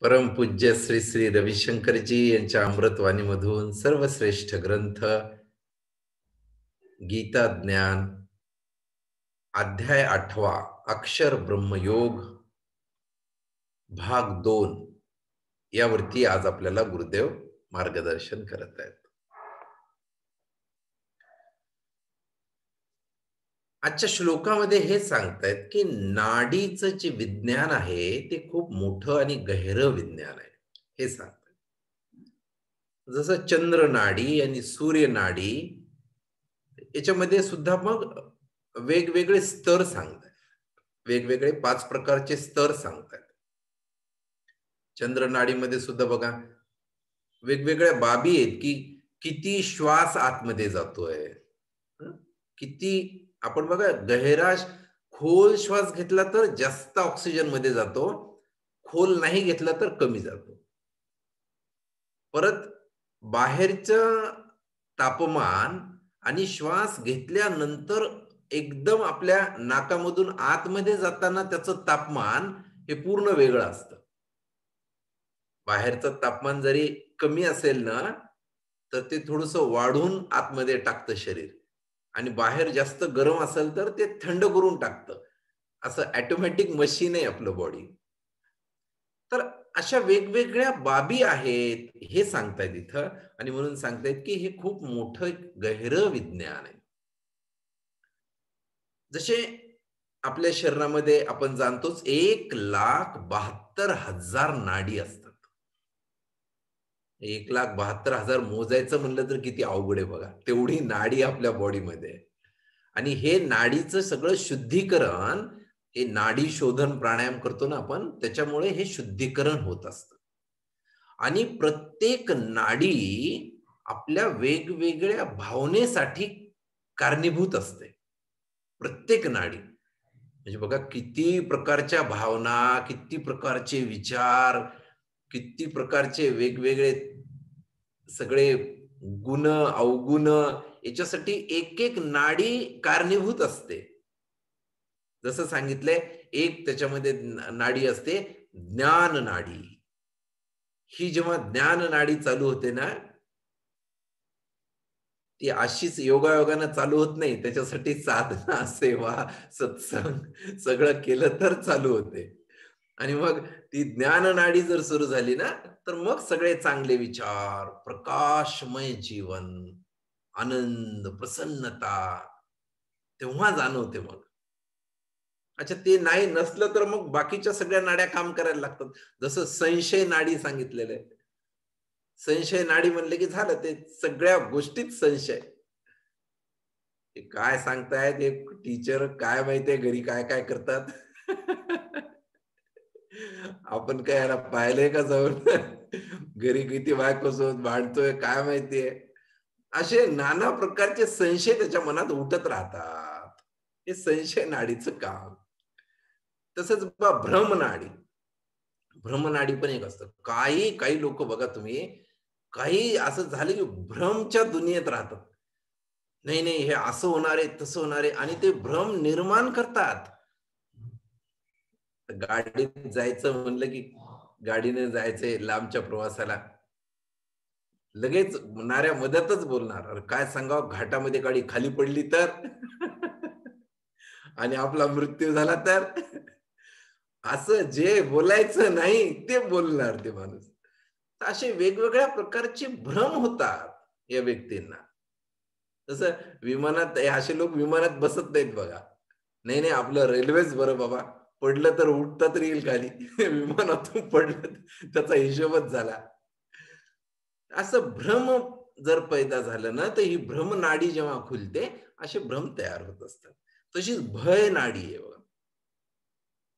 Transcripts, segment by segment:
परमपूज्य श्री श्री रविशंकरजी यांच्या अमृतवाणीमधून सर्वश्रेष्ठ ग्रंथ गीता ज्ञान अध्याय 8 अक्षर ब्रह्मयोग भाग 2 यावरती आज आपल्याला गुरुदेव मार्गदर्शन करत आहेत. आजच्या श्लोकामध्ये हे सांगतायत की नाडीचं जे विज्ञान आहे ते खूप मोठं आणि गहिरं विज्ञान आहे हे सांगतात. जसं चंद्र नाडी आणि सूर्य नाडी याच्यामध्ये सुद्धा मग वेगवेगळे स्तर सांगतात, वेगवेगळे 5 प्रकारचे स्तर सांगतात. चंद्र नाडीमध्ये सुद्धा बघा वेगवेगळ्या बाबी आहेत की किती श्वास आतमध्ये जातोय, किती आपण बघा गहिरा खोल श्वास घेतला तर जास्त ऑक्सिजन मध्ये जातो, खोल नाही घेतला तर कमी जातो. परत बाहेरचं तापमान आणि श्वास घेतल्यानंतर एकदम आपल्या नाकामधून आतमध्ये जाताना त्याचं तापमान हे पूर्ण वेगळं असतं. बाहेरचं तापमान जरी कमी असेल ना तर ते थोडंसं वाढून आतमध्ये टाकतं शरीर, आणि बाहेर जास्त गरम असेल तर ते थंड करून टाकतं. असं ऑटोमॅटिक मशीन आहे आपलं बॉडी. तर अशा वेगवेगळ्या बाबी आहेत हे सांगतायत इथं, आणि म्हणून सांगतायत की हे खूप मोठं गहिरं विज्ञान आहे. जसे आपल्या शरीरामध्ये आपण जाणतोच 1,72,000 नाडी असतात. 1,72,000 मोजायचं म्हणलं तर किती अवघड आहे बघा, तेवढी नाडी आपल्या बॉडीमध्ये. आणि हे नाडीचं सगळं शुद्धीकरण, हे नाडी शोधन प्राणायाम करतो ना आपण, त्याच्यामुळे हे शुद्धीकरण होत असतं. आणि प्रत्येक नाडी आपल्या वेगवेगळ्या भावनेसाठी कारणीभूत असते. प्रत्येक नाडी म्हणजे बघा किती प्रकारच्या भावना, किती प्रकारचे विचार, किती प्रकारचे वेगवेगळे सगळे गुण अवगुण, याच्यासाठी एक एक नाडी कारणीभूत असते. जसं सांगितलंय, एक त्याच्यामध्ये नाडी असते ज्ञान नाडी. ही जेव्हा ज्ञान नाडी चालू होते ना, ती अशीच योगायोगानं चालू होत नाही, त्याच्यासाठी साधना, सेवा, सत्संग सगळं केलं तर चालू होते. आणि मग ती ज्ञान नाडी जर सुरू झाली ना तर मग सगळे चांगले विचार, प्रकाशमय जीवन, आनंद, प्रसन्नता तेव्हा जाणवते. मग अच्छा, ते नाही नसलं तर मग बाकीच्या सगळ्या नाड्या काम करायला लागतात. जसं संशय नाडी सांगितलेलं आहे. संशय नाडी म्हणले की झालं, ते सगळ्या गोष्टीत संशय. काय सांगतायत एक टीचर, काय माहितीये घरी काय काय करतात. आपण काय याला पाहिलंय का जाऊन? घरी किती बायकोसोबत भांडतोय काय माहितीये. असे नाना प्रकारचे संशय त्याच्या मनात उठत राहतात. हे संशय नाडीचं काम. तसंच भ्रमनाडी, भ्रमनाडी पण एक असतं. काही लोक बघा तुम्ही, काही असं झालं की भ्रमच्या दुनियेत राहतात. नाही नाही हे असं होणार आहे, तसं होणार आहे, आणि ते भ्रम निर्माण करतात. गाडीत जायचं म्हणलं की गाडीने जायचंय लांबच्या प्रवासाला, लगेच नाऱ्या मध्यातच बोलणार, अरे काय सांगावं, घाटामध्ये गाडी खाली पडली तर आणि आपला मृत्यू झाला तर. असं जे बोलायचं नाही ते बोलणार ते माणूस. असे वेगवेगळ्या प्रकारचे भ्रम होतात या व्यक्तींना. तसं विमानात असे लोक विमानात बसत नाहीत बघा. नाही नाही आपलं रेल्वेच बरं बाबा, पडलं तर उठता तरी येईल खाली. विमानातून पडलं त्याचा हिशोबच झाला. असं भ्रम जर पैदा झालं ना तर ही भ्रम नाडी जेव्हा खुलते असे भ्रम तयार होत असतात. तशीच भय नाडी आहे बघा,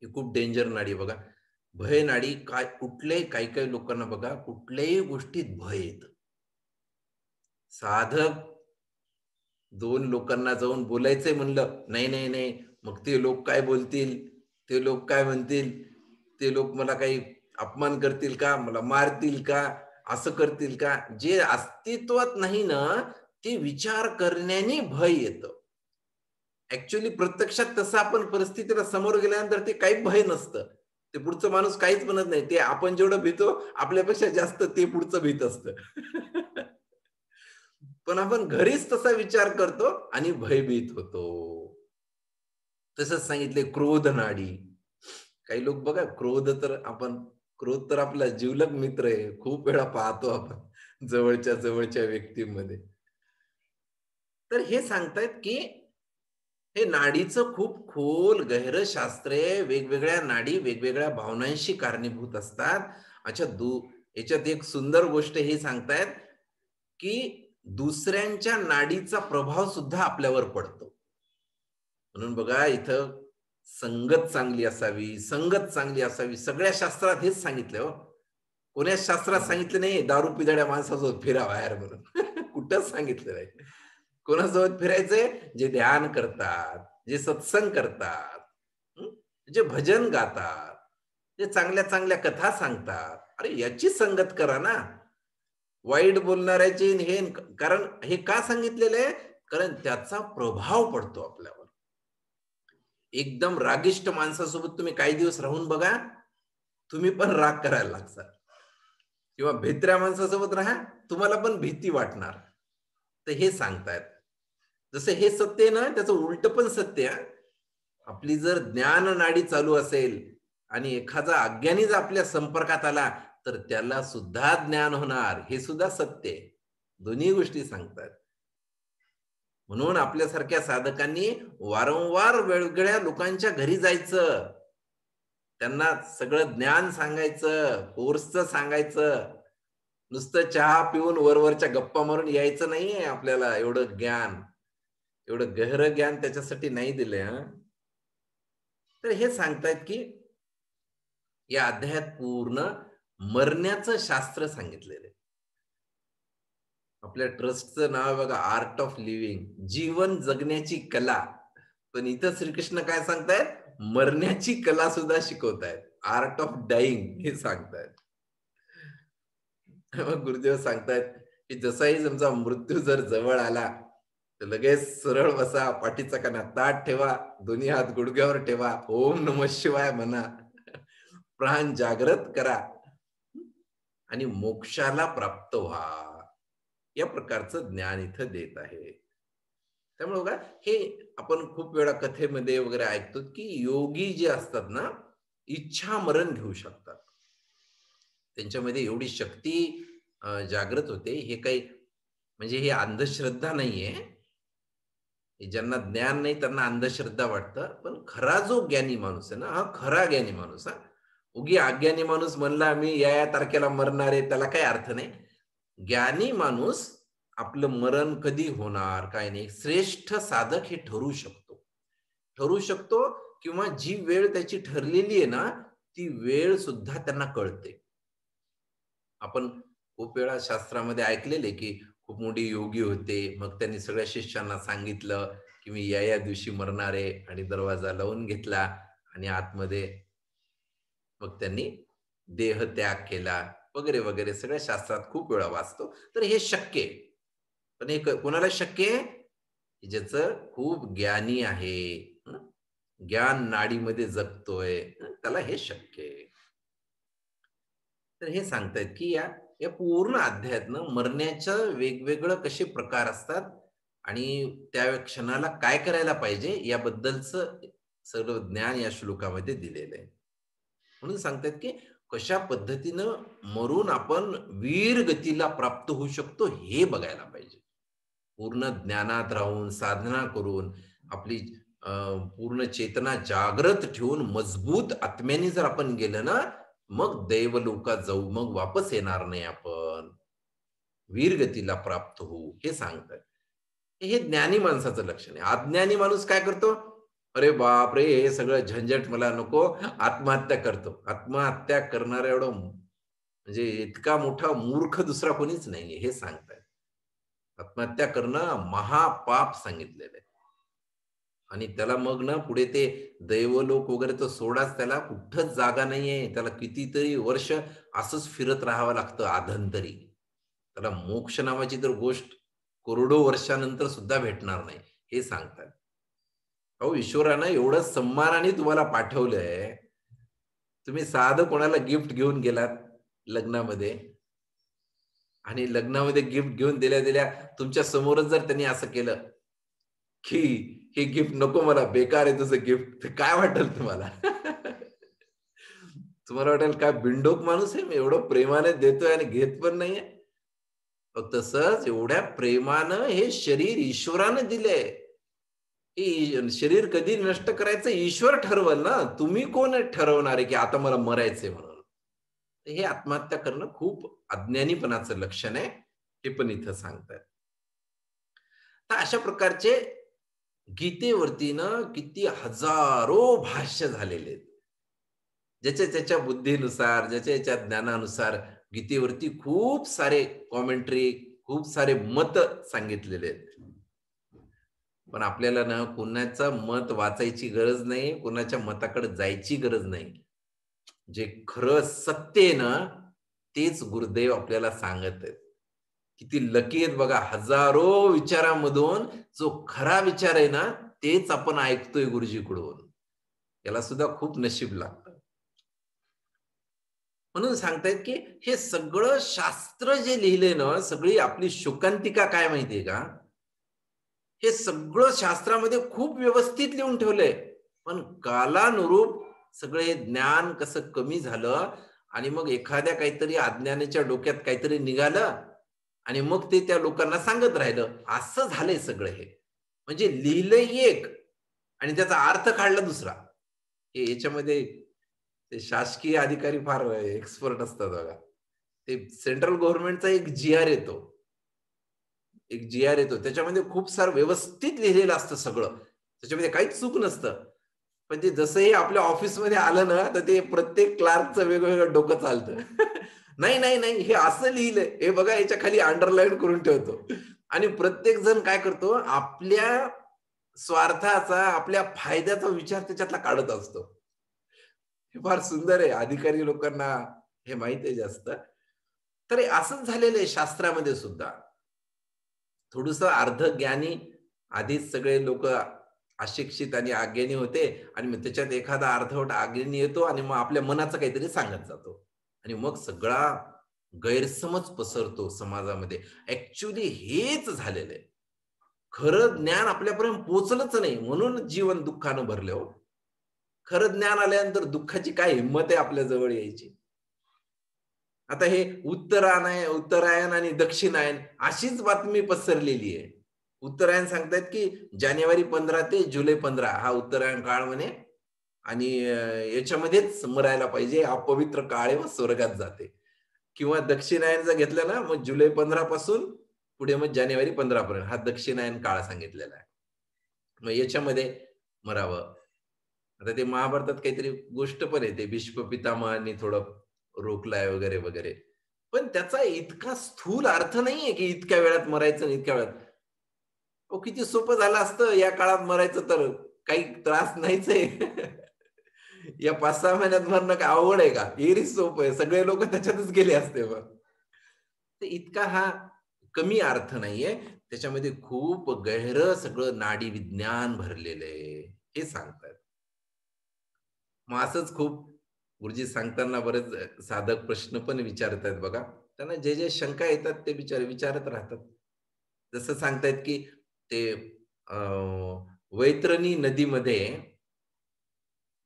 ही खूप डेंजर नाडी आहे बघा. भय नाडी काय, कुठल्याही काही लोकांना बघा कुठल्याही गोष्टीत भय येत. साधक 2 लोकांना जाऊन बोलायचंय म्हणलं, नाही नाही नाही मग ते लोक काय बोलतील, ते लोक काय म्हणतील, ते लोक मला काही अपमान करतील का, मला मारतील का, असं करतील का. जे अस्तित्वात नाही ना ते विचार करण्याने भय येतं. ऍक्च्युअली प्रत्यक्षात तसं आपण परिस्थितीला समोर गेल्यानंतर ते काही भय नसतं. ते पुढचं माणूस काहीच म्हणत नाही. ते आपण जेवढं भीतो आपल्यापेक्षा जास्त ते पुढचं भीत असतं. पण आपण घरीच तसा विचार करतो आणि भयभीत होतो. तसंच सांगितले क्रोध नाडी. काही लोक बघा क्रोध तर आपला जिवलग मित्र आहे. खूप वेळा पाहतो आपण जवळच्या जवळच्या व्यक्तींमध्ये. तर हे सांगतायत की हे नाडीचं खूप खोल गहरं शास्त्र आहे. वेगवेगळ्या नाडी वेगवेगळ्या भावनांशी कारणीभूत असतात. अच्छा याच्यात एक सुंदर गोष्ट हे सांगतायत की दुसऱ्यांच्या नाडीचा प्रभाव सुद्धा आपल्यावर पडतो. म्हणून बघा इथं संगत चांगली असावी. सगळ्या शास्त्रात हेच सांगितलंय हो. कोण्याच शास्त्रात सांगितलं नाही दारू पिणाऱ्या माणसासोबत फिरा बाहेर म्हणून. कुठंच सांगितलं नाही. कोणासोबत फिरायचंय? जे ध्यान करतात, जे सत्संग करतात, हं? जे भजन गातात, जे चांगल्या चांगल्या कथा सांगतात. अरे याची संगत करा ना. वाईट बोलणाऱ्याची कारण हे का सांगितलेलं आहे? कारण त्याचा प्रभाव पडतो आपल्यावर. एकदम रागिष्ट माणसासोबत तुम्ही काही दिवस राहून बघा, तुम्ही पण राग करायला लागतात. किंवा भित्र्या माणसासोबत राहा, तुम्हाला पण भीती वाटणार. तर हे सांगतायत. जसं हे सत्य आहे ना, त्याचं उलट पण सत्य आहे. आपली जर ज्ञान नाडी चालू असेल आणि एखादा अज्ञानी जर आपल्या संपर्कात आला, तर त्याला सुद्धा ज्ञान होणार. हे सुद्धा सत्य आहे. दोन्ही गोष्टी सांगतात. म्हणून आपल्यासारख्या साधकांनी वारंवार वेगवेगळ्या लोकांच्या घरी जायचं. त्यांना सगळं ज्ञान सांगायचं, कोर्सचं सांगायचं. नुसतं चहा पिऊन वरवरच्या गप्पा मारून यायचं नाहीये आपल्याला एवढं ज्ञान. एवढं गहरं ज्ञान त्याच्यासाठी नाही दिलंय हां. तर हे सांगतायत की या अध्यायात पूर्ण मरण्याचं शास्त्र सांगितलेलं आहे. आपल्या ट्रस्टचं नाव आहे बघा आर्ट ऑफ लिव्हिंग, जीवन जगण्याची कला. पण इथं श्रीकृष्ण काय सांगतायत? मरण्याची कला सुद्धा शिकवतायत. आर्ट ऑफ डाईंग हे सांगतायत. मग गुरुदेव सांगतायत की जसाही तुमचा मृत्यू जर जवळ आला तर लगेच सरळ बसा, पाठीचा कणा ताठ ठेवा, दोन्ही हात गुडघ्यावर ठेवा, ओम नमः शिवाय म्हणा, प्राण जागृत करा आणि मोक्षाला प्राप्त व्हा. या प्रकारचं ज्ञान इथं देत आहे. त्यामुळे बघा हे आपण खूप वेळा कथेमध्ये वगैरे ऐकतो की योगी जे असतात ना, इच्छा मरण घेऊ शकतात. त्यांच्यामध्ये एवढी शक्ती जागृत होते. हे काही म्हणजे ही अंधश्रद्धा नाहीये. ज्यांना ज्ञान नाही त्यांना अंधश्रद्धा वाटतं. पण खरा जो ज्ञानी माणूस आहे ना, हा खरा ज्ञानी माणूस हा. उगी अज्ञानी माणूस म्हणला मी या तारखेला मरणार आहे त्याला काही अर्थ नाही. ज्ञानी माणूस आपलं मरण कधी होणार काय नाही श्रेष्ठ साधक हे ठरू शकतो किंवा जी वेळ त्याची ठरलेली आहे ना ती वेळ सुद्धा त्यांना कळते. आपण खूप वेळा शास्त्रामध्ये ऐकलेले की खूप मोठे योगी होते. मग त्यांनी सगळ्या शिष्यांना सांगितलं की मी या दिवशी मरणार आहे आणि दरवाजा लावून घेतला आणि आतमध्ये मग त्यांनी देह त्याग केला वगैरे वगैरे सगळ्या शास्त्रात खूप वेळा वाचतो. तर हे शक्य आहे. पण हे कोणाला शक्य आहे? ज्याचं खूप ज्ञानी आहे. ज्ञान नाडीमध्ये जगतोय त्याला हे शक्य आहे. तर हे सांगतायत की या या पूर्ण अध्यायातनं मरण्याचं वेगवेगळं कसे प्रकार असतात आणि त्या क्षणाला काय करायला पाहिजे याबद्दलचं सर्व ज्ञान या श्लोकामध्ये दिलेलं आहे. म्हणून सांगतात की कशा पद्धतीनं मरून आपण वीर गतीला प्राप्त होऊ शकतो हे बघायला पाहिजे. पूर्ण ज्ञानात राहून साधना करून आपली पूर्ण चेतना जागृत ठेवून मजबूत आत्म्याने जर आपण गेलं ना मग दैवलोकात जाऊ, मग वापस येणार नाही आपण. वीरगतीला प्राप्त होऊ हे सांगतात. हे ज्ञानी माणसाचं लक्षण आहे. अज्ञानी माणूस काय करतो? अरे बापरे! हे सगळं झंझट मला नको, आत्महत्या करतो. आत्महत्या करणारा एवढं म्हणजे इतका मोठा मूर्ख दुसरा कोणीच नाहीये हे सांगतायत. आत्महत्या करणं महापाप सांगितलेलं आहे. आणि त्याला मग ना पुढे ते दैवलोक वगैरे तर सोडाच त्याला कुठंच जागा नाहीये. त्याला कितीतरी वर्ष असंच फिरत राहावं लागतं अधंतरी. त्याला मोक्ष नावाची तर गोष्ट करोडो वर्षानंतर सुद्धा भेटणार नाही, हे सांगतात. अहो ईश्वरानं एवढं सन्मानाने तुम्हाला पाठवलंय. तुम्ही साधं कोणाला गिफ्ट घेऊन गेलात लग्नामध्ये आणि लग्नामध्ये गिफ्ट घेऊन दिल्या दिल्या तुमच्या समोरच जर त्यांनी असं केलं की हे गिफ्ट नको मला, बेकार आहे तुझं गिफ्ट, तर काय वाटेल तुम्हाला? तुम्हाला वाटेल काय बिनडोक माणूस आहे, मी एवढं प्रेमाने देतोय आणि घेत पण नाहीये. तसंच एवढ्या प्रेमानं हे शरीर ईश्वरानं दिलंय. हे शरीर कधी नष्ट करायचं ईश्वर ठरवल ना. तुम्ही कोण आहे ठरवणारे, की आता मला मरायचंय म्हणून. तर हे आत्महत्या करणं खूप अज्ञानीपणाचं लक्षण आहे. हे पण इथं सांगतायत. तर अशा प्रकारचे गीतेवरती ना किती हजारो भाष्य झालेले आहेत. ज्याच्या त्याच्या बुद्धीनुसार, ज्याच्या त्याच्या ज्ञानानुसार गीतेवरती खूप सारे कॉमेंटरी, खूप सारे मत सांगितलेले आहेत. पण आपल्याला ना कुणाचं मत वाचायची गरज नाही, कुणाच्या मताकडे जायची गरज नाही. जे खरं सत्य आहे ना, तेच गुरुदेव आपल्याला सांगत आहेत. किती लकी आहेत बघा, हजारो विचारामधून जो खरा विचार आहे ना, तेच आपण ऐकतोय गुरुजीकडून. याला सुद्धा खूप नशीब लागतं. म्हणून सांगतायत, की हे सगळं शास्त्र जे लिहिलंय ना, सगळी आपली शोकांतिका काय माहितीये का? हे सगळं शास्त्रामध्ये खूप व्यवस्थित लिहून ठेवलंय. पण कालानुरूप सगळे हे ज्ञान कसं कमी झालं आणि मग एखाद्या काहीतरी अज्ञानाच्या डोक्यात काहीतरी निघालं आणि मग ते त्या लोकांना सांगत राहिलं. असं झालंय सगळं हे. म्हणजे लिहिलंय एक आणि त्याचा अर्थ काढला दुसरा. हे याच्यामध्ये ते शासकीय अधिकारी फार एक्सपर्ट असतात बघा. ते सेंट्रल गव्हर्नमेंटचा एक जी-आर येतो. एक जी-आर येतो. त्याच्यामध्ये खूप सारं व्यवस्थित लिहिलेलं असतं सगळं. त्याच्यामध्ये काहीच चूक नसतं. पण ते जसंही आपल्या ऑफिसमध्ये आलं ना, तर ते प्रत्येक क्लार्कचं वेगवेगळं डोकं चालतं. नाही, नाही, नाही, हे असं लिहिलंय. हे बघा याच्या खाली अंडरलाईन करून ठेवतो. आणि प्रत्येक जण काय करतो, आपल्या स्वार्थाचा, आपल्या फायद्याचा विचार त्याच्यातला काढत असतो. हे फार सुंदर आहे. अधिकारी लोकांना हे माहीत आहे जास्त. तर हे असंच झालेलं आहे शास्त्रामध्ये सुद्धा. थोडंसं अर्धज्ञानी आधीच सगळे लोकं अशिक्षित आणि अज्ञानी होते आणि मग त्याच्यात एखादा अर्धवट अज्ञानी येतो आणि मग आपल्या मनाचं काहीतरी सांगत जातो. आणि मग सगळा गैरसमज पसरतो समाजामध्ये. ॲक्चुअली हेच झालेलं आहे. खरं ज्ञान आपल्यापर्यंत पोहोचलंच नाही म्हणून जीवन दुःखानं भरले हो. खरं ज्ञान आल्यानंतर दुःखाची काय हिंमत आहे आपल्या जवळ यायची. आता हे उत्तरायण आणि दक्षिणायन अशीच बातमी पसरलेली आहे. उत्तरायण सांगतायत की जानेवारी 15 ते जुलै 15 हा उत्तरायण काळ म्हणे आणि याच्यामध्येच मरायला पाहिजे. हा पवित्र काळ आहे व स्वर्गात जाते. किंवा दक्षिणायन जर घेतलं ना, मग जुलै 15 पासून पुढे मग जानेवारी 15 पर्यंत हा दक्षिणायन काळ सांगितलेला आहे. मग याच्यामध्ये मरावं. आता ते महाभारतात काहीतरी गोष्ट पण आहे, ते भीष्म पितामहांनी थोडं रोखलाय वगैरे, वगैरे. पण त्याचा इतका स्थूल अर्थ नाहीये, की इतक्या वेळात मरायचं आणि इतक्या वेळात. अहो, किती सोपं झालं असतं या काळात मरायचं तर काही त्रास नाहीच आहे. या 5-6 महिन्यात मरणं काय अवघड आहे का? व्हेरी सोपं आहे. सगळे लोकं त्याच्यातच गेले असते मग. तर इतका हा कमी अर्थ नाहीये. त्याच्यामध्ये खूप गहिरं सगळं नाडी विज्ञान भरलेलं आहे. हे सांगतात. मग असंच खूप गुरुजी सांगताना बरेच साधक प्रश्न पण विचारतायत बघा. त्यांना जे शंका येतात ते विचारत राहतात. जसं सांगतायत की ते अ, वैतरणी नदीमध्ये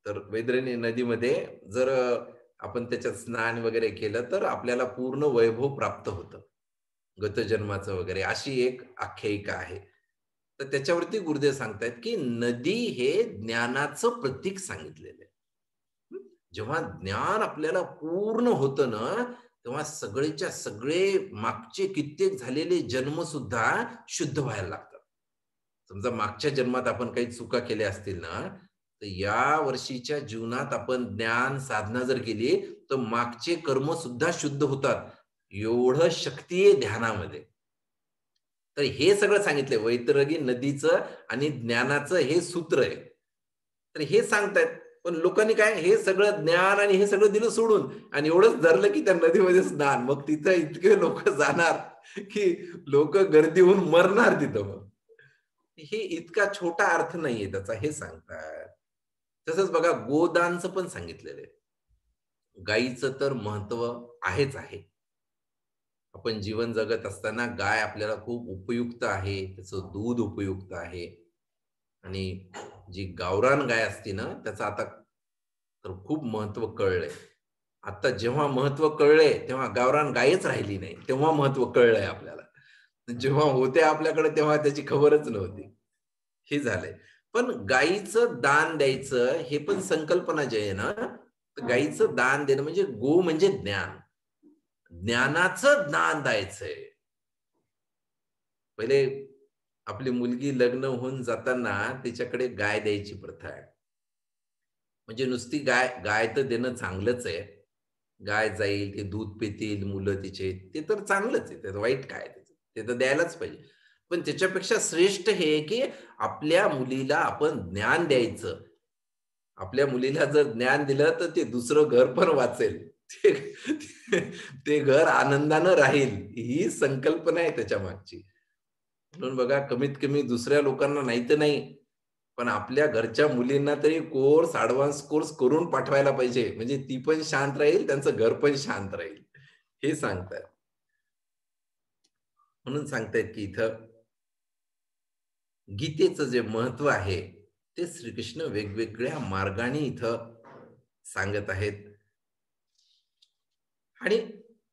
तर वैतरणी नदीमध्ये जर आपण त्याच्यात स्नान वगैरे केलं तर आपल्याला पूर्ण वैभव प्राप्त होतं. गतजन्माचं वगैरे अशी एक आख्यायिका आहे. तर त्याच्यावरती गुरुदेव सांगतायत की नदी हे ज्ञानाचं प्रतीक सांगितलेलं आहे. हं. जेव्हा ज्ञान आपल्याला पूर्ण होतं ना, तेव्हा सगळेच्या सगळे मागचे कित्येक झालेले जन्म सुद्धा शुद्ध व्हायला लागतात. समजा मागच्या जन्मात आपण काही चुका केल्या असतील ना, तर या वर्षीच्या जीवनात आपण ज्ञान साधना जर केली, तर मागचे कर्म सुद्धा शुद्ध होतात. एवढं शक्ती आहे ध्यानामध्ये. तर हे सगळं सांगितलंय वैतरणी नदीचं आणि ज्ञानाचं हे सूत्र आहे. तर हे सांगतायत. पण लोकांनी काय हे सगळं ज्ञान आणि हे सगळं दिलं सोडून आणि एवढंच धरलं की त्या नदीमध्ये स्नान. मग तिथं इतके लोकं जाणार की लोकं गर्दी होऊन मरणार तिथं मग. हे इतका छोटा अर्थ नाहीये त्याचा हे सांगतात. तसंच बघा गोदानचं पण सांगितलेलं आहे. गायीचं तर महत्व आहेच आहे. आपण जीवन जगत असताना गाय आपल्याला खूप उपयुक्त आहे. त्याचं दूध उपयुक्त आहे. आणि जी गावरान गाय असते ना, त्याचं आता तर खूप महत्त्व कळलंय. आता जेव्हा महत्त्व कळलंय, तेव्हा गावरान गायच राहिली नाही. तेव्हा महत्त्व कळलंय आपल्याला. जेव्हा होते आपल्याकडे तेव्हा त्याची खबरच नव्हती. हे झालंय. पण गायीचं दान द्यायचं हे पण संकल्पना जी आहे ना, तर गायीचं दान देणं म्हणजे गो म्हणजे ज्ञान. ज्ञानाचं दान द्यायचंय. पहिले आपली मुलगी लग्न होऊन जाताना तिच्याकडे गाय द्यायची प्रथा आहे. म्हणजे नुसती गाय गाय तर देणं चांगलंच आहे. गाय जाईल, ते दूध पितील मुलं तिचे, ते तर चांगलंच आहे. त्यात वाईट काय आहे त्याच्यात? ते तर द्यायलाच पाहिजे. पण त्याच्यापेक्षा श्रेष्ठ हे आहे, की आपल्या मुलीला आपण ज्ञान द्यायचं. आपल्या मुलीला जर ज्ञान दिलं, तर ते दुसरं घर पण वाचेल. ते ते ते घर आनंदानं राहील. ही संकल्पना आहे त्याच्यामागची. म्हणून बघा कमीत कमी दुसऱ्या लोकांना नाही तर नाही, पण आपल्या घरच्या मुलींना तरी कोर्स, एडव्हान्स कोर्स करून पाठवायला पाहिजे. म्हणजे ती पण शांत राहील, त्यांचं घर पण शांत राहील. हे सांगतात. म्हणून सांगतायत की इथं गीतेचं जे महत्व आहे, ते श्रीकृष्ण वेगवेगळ्या मार्गाने इथं सांगत आहेत. आणि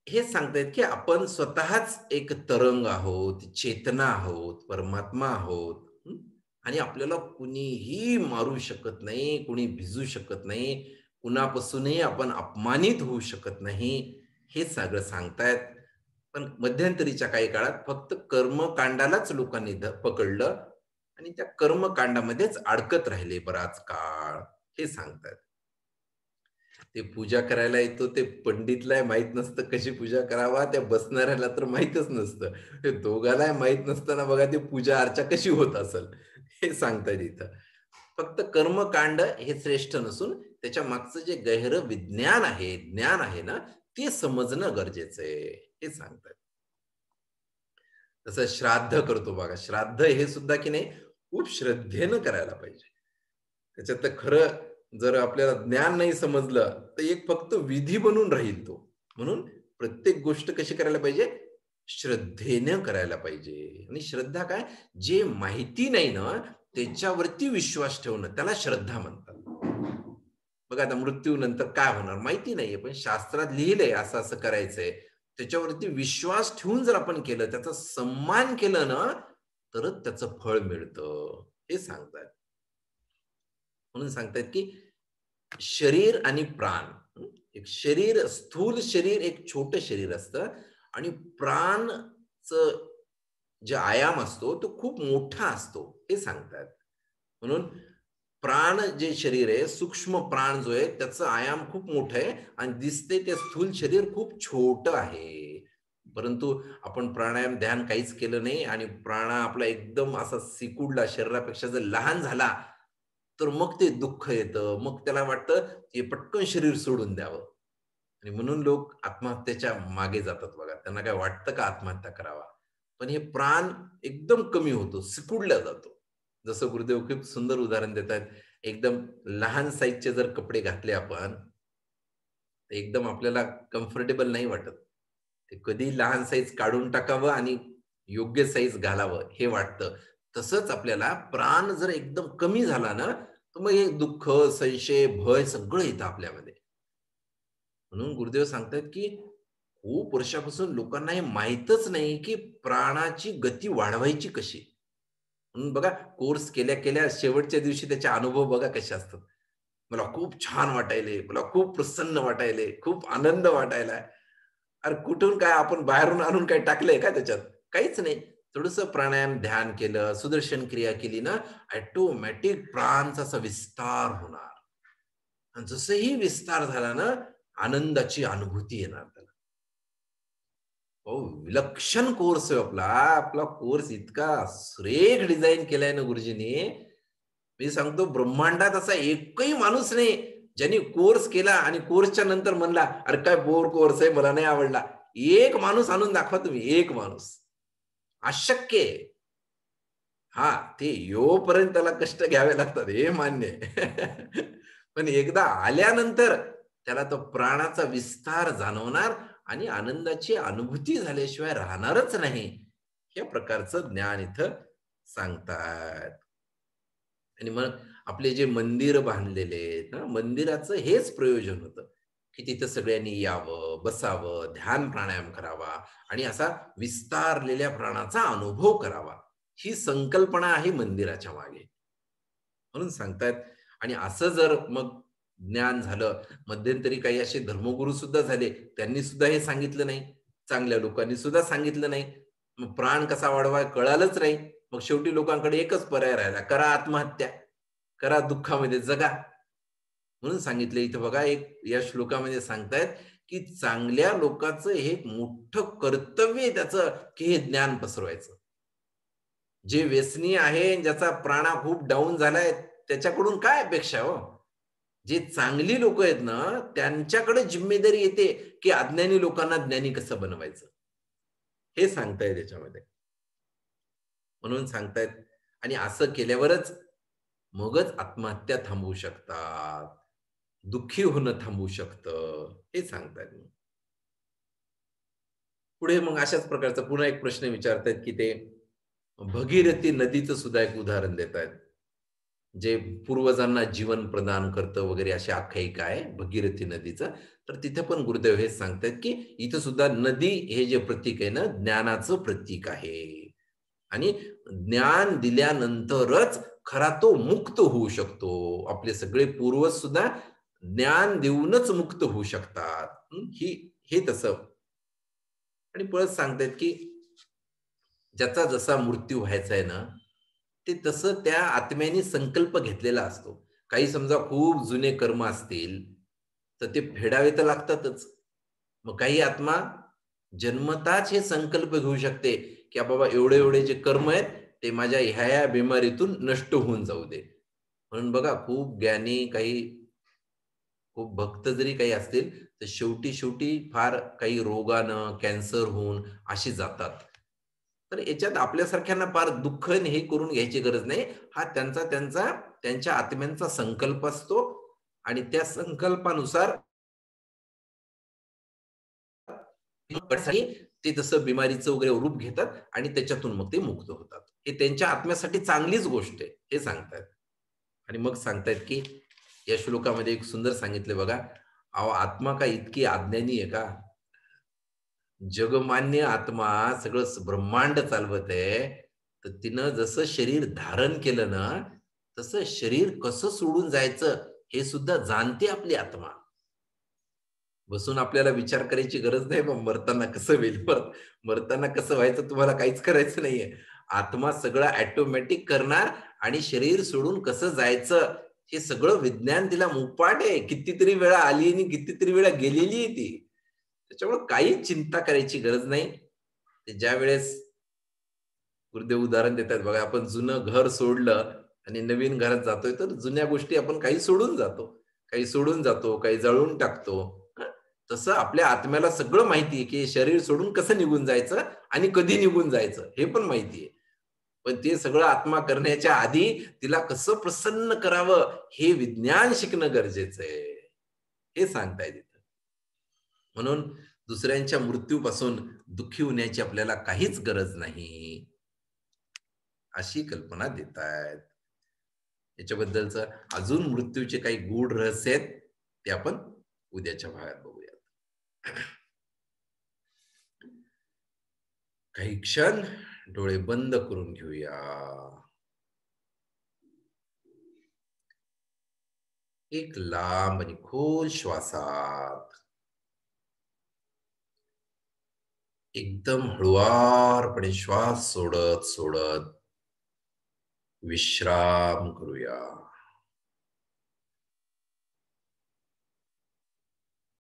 हे सांगतायत, की आपण स्वतःच एक तरंग आहोत, चेतना आहोत, परमात्मा आहोत. आणि आपल्याला कुणीही मारू शकत नाही, कुणी भिजू शकत नाही, कुणापासूनही आपण अपमानित होऊ शकत नाही, हे सगळं सांगतायत. पण मध्यंतरीच्या काही काळात फक्त कर्मकांडालाच लोकांनी पकडलं आणि त्या कर्मकांडामध्येच अडकत राहिले बराच काळ, हे सांगतायत. ते पूजा करायला येतो ते पंडितलाही माहीत नसतं कशी पूजा करावा, त्या बसणाऱ्याला तर माहीतच नसतं. ते दोघांनाही माहीत नसताना बघा ती पूजा अर्चा कशी होत असेल, हे सांगता इथं. फक्त कर्मकांड हे श्रेष्ठ नसून त्याच्या मागचं जे गहरं विज्ञान आहे, ज्ञान आहे ना, ते समजणं गरजेचं आहे, हे सांगतात. तसं श्राद्ध करतो बघा, श्राद्ध हे सुद्धा की नाही खूप श्रद्धेनं करायला पाहिजे. त्याच्यात तर खरं जर आपल्याला ज्ञान नाही समजलं, तर एक फक्त विधी बनून राहील तो. म्हणून प्रत्येक गोष्ट कशी करायला पाहिजे? श्रद्धेनं करायला पाहिजे. आणि श्रद्धा काय? जे माहिती नाही ना, त्याच्यावरती विश्वास ठेवणं, त्याला श्रद्धा म्हणतात. बघा आता मृत्यूनंतर काय होणार माहिती नाहीये, पण शास्त्रात लिहिलंय असं-असं करायचंय. त्याच्यावरती विश्वास ठेवून जर आपण केलं, त्याचा सन्मान केलं ना, तरच त्याचं फळ मिळतं, हे सांगतात. म्हणून सांगतात की शरीर आणि प्राण. एक शरीर, स्थूल शरीर एक छोटं शरीर असतं आणि प्राणचं जे आयाम असतो तो खूप मोठा असतो, हे सांगतात. म्हणून प्राण जे शरीर आहे, सूक्ष्म प्राण जो आहे त्याचं आयाम खूप मोठं आहे आणि दिसते ते स्थूल शरीर खूप छोटं आहे. परंतु आपण प्राणायाम, ध्यान काहीच केलं नाही आणि प्राण आपला एकदम असा सिकुडला शरीरापेक्षा जर लहान झाला, तर मग ते दुःख येतं. मग त्याला वाटतं, की पटकन शरीर सोडून द्यावं. आणि म्हणून लोक आत्महत्येच्या मागे जातात बघा. त्यांना काय वाटतं का आत्महत्या करावा? पण हे प्राण एकदम कमी होतो, सिकुडला जातो. जसं गुरुदेव खूप सुंदर उदाहरण देतात. एकदम लहान साइजचे जर कपडे घातले आपण, तर एकदम आपल्याला कम्फर्टेबल नाही वाटत. ते कधी लहान साइज काढून टाकावं आणि योग्य साइज घालावं हे वाटतं. तसंच आपल्याला प्राण जर एकदम कमी झाला ना, तर मग हे दुःख, संशय, भय सगळं येतं आपल्यामध्ये. म्हणून गुरुदेव सांगतात, की खूप वर्षापासून लोकांना हे माहीतच नाही, की प्राणाची गती वाढवायची कशी? म्हणून बघा कोर्स केल्या-केल्या शेवटच्या दिवशी त्याचे अनुभव बघा कसे असतात. मला खूप छान वाटायले, मला खूप प्रसन्न वाटायले, खूप आनंद वाटायलाय. अरे कुठून काय आपण बाहेरून आणून काही टाकलंय का त्याच्यात? काहीच नाही. थोडंसं प्राणायाम, ध्यान केलं, सुदर्शन क्रिया केली ना, ऑटोमॅटिक प्राणचा असा विस्तार होणार. आणि जसंही विस्तार झाला ना, आनंदाची अनुभूती येणार त्याला. हो, विलक्षण कोर्स आहे आपला. आपला कोर्स इतका सुरेख डिझाइन केलाय ना गुरुजींनी. मी सांगतो ब्रह्मांडात असा एकही माणूस नाही, ज्यांनी कोर्स केला आणि कोर्सच्या नंतर म्हणला, "अरे काय बोर कोर्स आहे, मला नाही आवडला." एक माणूस आणून दाखवा तुम्ही, एक माणूस. अशक्य आहे. हां, ते येईपर्यंत त्याला कष्ट घ्यावे लागतात, हे मान्य आहे. पण एकदा आल्यानंतर त्याला तो प्राणाचा विस्तार जाणवणार आणि आनंदाची अनुभूती झाल्याशिवाय राहणारच नाही. या प्रकारचं ज्ञान इथं सांगतात. आणि मग आपले जे मंदिर बांधलेले आहेत ना, मंदिराचं हेच प्रयोजन होतं, की तिथं सगळ्यांनी यावं, बसावं, ध्यान प्राणायाम करावा आणि असा विस्तारलेल्या प्राणाचा अनुभव करावा. ही संकल्पना आहे मंदिराच्या मागे. म्हणून सांगतायत. आणि असं जर मग ज्ञान झालं, मध्यंतरी काही असे धर्मगुरू सुद्धा झाले, त्यांनी सुद्धा हे सांगितलं नाही. चांगल्या लोकांनी सुद्धा सांगितलं नाही. मग प्राण कसा वाढवाय कळालंच नाही. मग शेवटी लोकांकडे एकच पर्याय राहिला, करा आत्महत्या, करा दुःखामध्ये जगा. म्हणून सांगितलं इथं बघा, एक या श्लोकामध्ये सांगतायत, की चांगल्या लोकांचं हे एक मोठं कर्तव्य आहे त्याचं, की हे ज्ञान पसरवायचं. जे व्यसनी आहे, ज्याचा प्राणा खूप डाऊन झालाय, त्याच्याकडून काय अपेक्षा आहे हो? जे चांगली लोक आहेत ना, त्यांच्याकडे जिम्मेदारी येते, की अज्ञानी लोकांना ज्ञानी कसं बनवायचं, हे सांगतायत त्याच्यामध्ये. म्हणून सांगतायत. आणि असं केल्यावरच मगच आत्महत्या थांबवू शकतात, दुःखी होणं थांबू शकतं, हे सांगतायत. पुढे मग अशाच प्रकारचा पुन्हा एक प्रश्न विचारतायत, की ते भगीरथी नदीचं सुद्धा एक उदाहरण देतायत. जे पूर्वजांना जीवन प्रदान करतं वगैरे अशी आख्यायिका आहे भगीरथी नदीचं. तर तिथे पण गुरुदेव हेच सांगतायत, की इथं सुद्धा नदी हे जे प्रतीक आहे ना, ज्ञानाचं प्रतीक आहे. आणि ज्ञान दिल्यानंतरच खरा तो मुक्त होऊ शकतो. आपले सगळे पूर्वज सुद्धा ज्ञान देऊनच मुक्त होऊ शकतात. ही हे तसं. आणि परत सांगतायत, की ज्याचा जसा मृत्यू व्हायचा आहे ना, ते तसं त्या आत्म्याने संकल्प घेतलेला असतो. काही समजा खूप जुने कर्म असतील, तर ते फेडावे तर लागतातच. मग काही आत्मा जन्मताच हे संकल्प घेऊ शकते, की बाबा एवढे-एवढे जे कर्म आहेत, ते माझ्या ह्या-ह्या बिमारीतून नष्ट होऊन जाऊ दे. म्हणून बघा खूप ज्ञानी काही खूप भक्त जरी काही असतील, तर शेवटी-शेवटी फार काही रोगानं, कॅन्सर होऊन अशी जातात. तर याच्यात आपल्यासारख्यांना फार दुःख आणि हे करून घ्यायची गरज नाही. हा त्यांच्या आत्म्यांचा संकल्प असतो आणि त्या संकल्पानुसार ते तसं बिमारीचं वगैरे रूप घेतात आणि त्याच्यातून मग ते मुक्त होतात. हे त्यांच्या आत्म्यासाठी चांगलीच गोष्ट आहे, हे सांगतायत. आणि मग सांगतायत, की या श्लोकामध्ये एक सुंदर सांगितलंय बघा, अहो आत्मा काय इतकी अज्ञानी आहे का? जगमान्य आत्मा सगळं ब्रह्मांड चालवत आहे, तर तिनं जसं शरीर धारण केलं ना, तसं शरीर कसं सोडून जायचं हे सुद्धा जाणते आपली आत्मा. बसून आपल्याला विचार करायची गरज नाही, मग मरताना कसं होईल, मरताना कसं व्हायचं तुम्हाला काहीच करायचं नाहीये. आत्मा सगळं ऑटोमॅटिक करणार आणि शरीर सोडून कसं जायचं हे सगळं विज्ञान तिला मुपाट आहे. कितीतरी वेळा आली आणि कितीतरी वेळा गेलेली आहे ती. त्याच्यामुळे काहीच चिंता करायची गरज नाही. ते ज्यावेळेस गुरुदेव उदाहरण देतात बघा, आपण जुनं घर सोडलं आणि नवीन घरात जातोय, तर जुन्या गोष्टी आपण काही सोडून जातो. काही सोडून जातो, काही जळून टाकतो. हं. तसं आपल्या आत्म्याला सगळं माहिती आहे, की शरीर सोडून कसं निघून जायचं आणि कधी निघून जायचं हे पण माहिती आहे. पण ते सगळं आत्मा करण्याच्या आधी तिला कसं प्रसन्न करावं हे विज्ञान शिकणं गरजेचं आहे. हे सांगतायत इथं. म्हणून दुसऱ्यांच्या मृत्यूपासून दुःखी होण्याची आपल्याला काहीच गरज नाही. अशी कल्पना देतायत. याच्याबद्दलचं अजून मृत्यूचे काही गूढ रहस्य आहेत, ते आपण उद्याच्या भागात बघूयात. काही क्षण डोळे बंद करून घेऊया. एक लांब आणि खोल श्वासात एकदम हळुवारपणे श्वास सोडत सोडत विश्राम करूया.